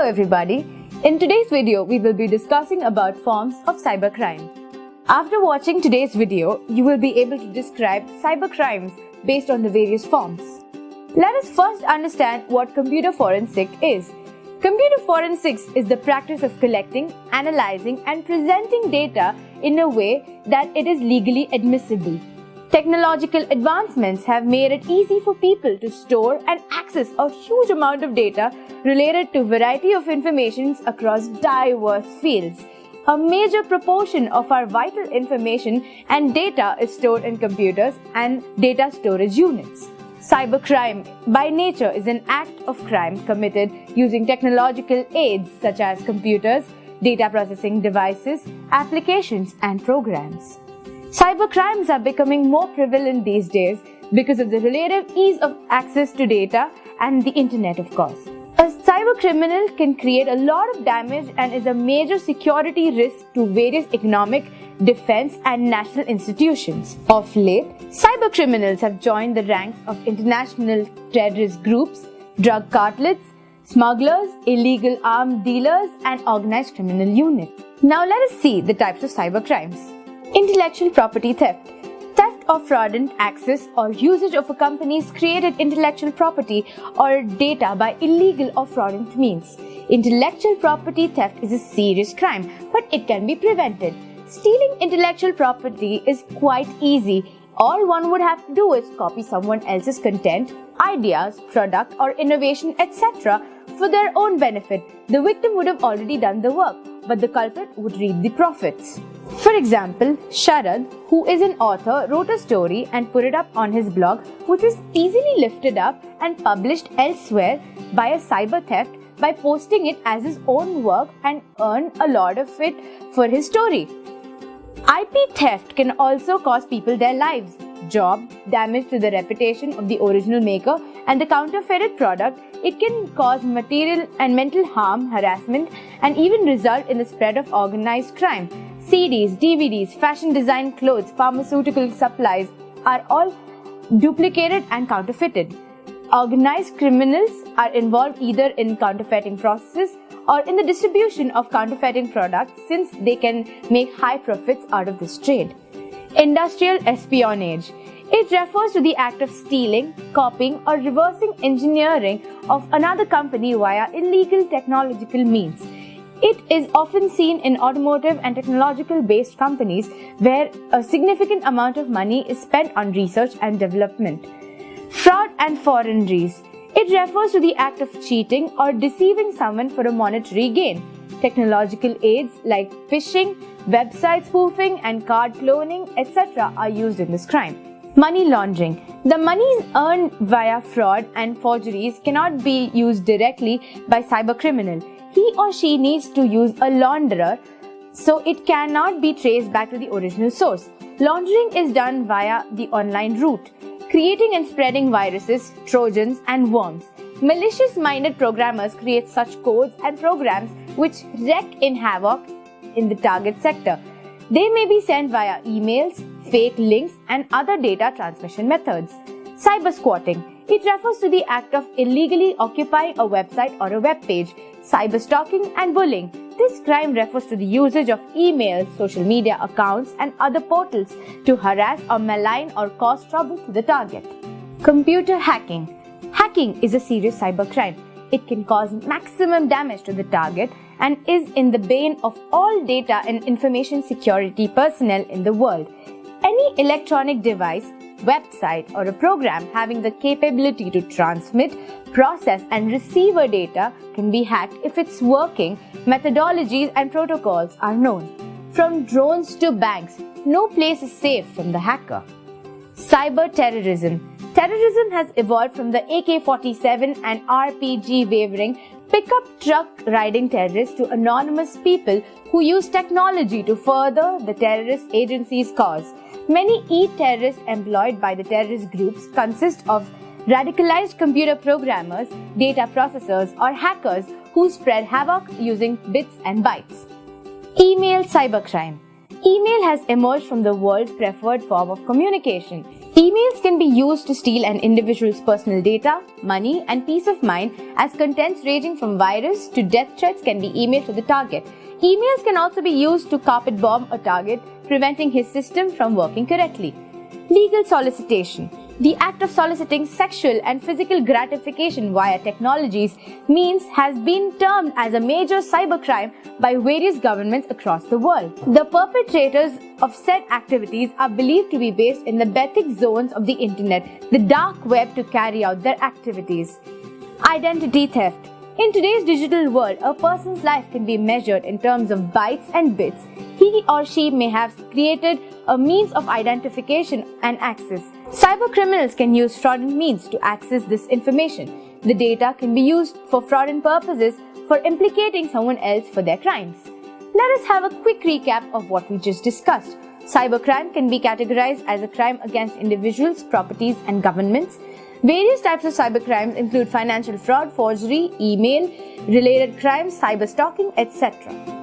everybody. In today's video, we will be discussing about forms of cybercrime. After watching today's video, you will be able to describe cybercrimes based on the various forms. Let us first understand what computer forensic is. Computer forensics is the practice of collecting, analyzing and presenting data in a way that it is legally admissible. Technological advancements have made it easy for people to store and access a huge amount of data related to a variety of information across diverse fields. A major proportion of our vital information and data is stored in computers and data storage units. Cybercrime, by nature, is an act of crime committed using technological aids such as computers, data processing devices, applications, and programs. Cybercrimes are becoming more prevalent these days because of the relative ease of access to data and the internet, of course. A cybercriminal can create a lot of damage and is a major security risk to various economic, defense, and national institutions. Of late, cybercriminals have joined the ranks of international terrorist groups, drug cartels, smugglers, illegal arms dealers, and organized criminal units. Now let us see the types of cybercrimes. Intellectual property theft. Theft or fraudulent access or usage of a company's created intellectual property or data by illegal or fraudulent means. Intellectual property theft is a serious crime, but it can be prevented. Stealing intellectual property is quite easy. All one would have to do is copy someone else's content, ideas, product or innovation, etc. for their own benefit. The victim would have already done the work, but the culprit would reap the profits. For example, Sharad, who is an author, wrote a story and put it up on his blog, which is easily lifted up and published elsewhere by a cyber theft by posting it as his own work and earn a lot of it for his story. IP theft can also cost people their lives, job, damage to the reputation of the original maker and the counterfeited product. It can cause material and mental harm, harassment, and even result in the spread of organized crime. CDs, DVDs, fashion design clothes, pharmaceutical supplies are all duplicated and counterfeited. Organized criminals are involved either in counterfeiting processes or in the distribution of counterfeiting products, since they can make high profits out of this trade. Industrial espionage. It refers to the act of stealing, copying or reversing engineering of another company via illegal technological means. It is often seen in automotive and technological based companies where a significant amount of money is spent on research and development. Fraud and forgeries. It refers to the act of cheating or deceiving someone for a monetary gain. Technological aids like phishing, website spoofing and card cloning, etc. are used in this crime. Money laundering. The monies earned via fraud and forgeries cannot be used directly by cybercriminal. He or she needs to use a launderer, so it cannot be traced back to the original source. Laundering is done via the online route, creating and spreading viruses, trojans and worms. Malicious-minded programmers create such codes and programs which wreak havoc in the target sector. They may be sent via emails, fake links and other data transmission methods. Cyber squatting. It refers to the act of illegally occupying a website or a web page. Cyber stalking and bullying. This crime refers to the usage of emails, social media accounts and other portals to harass or malign or cause trouble to the target. Computer hacking. Hacking is a serious cybercrime. It can cause maximum damage to the target and is in the bane of all data and information security personnel in the world. Any electronic device, website or a program having the capability to transmit, process and receive data can be hacked if its working methodologies and protocols are known. From drones to banks, no place is safe from the hacker. Cyber terrorism. Terrorism has evolved from the AK-47 and RPG wavering pickup truck riding terrorists to anonymous people who use technology to further the terrorist agency's cause. Many e-terrorists employed by the terrorist groups consist of radicalized computer programmers, data processors, or hackers who spread havoc using bits and bytes. Email cybercrime. Email has emerged from the world's preferred form of communication. Emails can be used to steal an individual's personal data, money, and peace of mind, as contents ranging from virus to death threats can be emailed to the target. Emails can also be used to carpet bomb a target, preventing his system from working correctly. Legal solicitation. The act of soliciting sexual and physical gratification via technologies means has been termed as a major cybercrime by various governments across the world. The perpetrators of said activities are believed to be based in the Bethic zones of the internet, the dark web, to carry out their activities. Identity theft. In today's digital world, a person's life can be measured in terms of bytes and bits. He or she may have created a means of identification and access. Cybercriminals can use fraudulent means to access this information. The data can be used for fraudulent purposes, for implicating someone else for their crimes. Let us have a quick recap of what we just discussed. Cybercrime can be categorized as a crime against individuals, properties, and governments. Various types of cybercrimes include financial fraud, forgery, email, related crimes, cyberstalking, etc.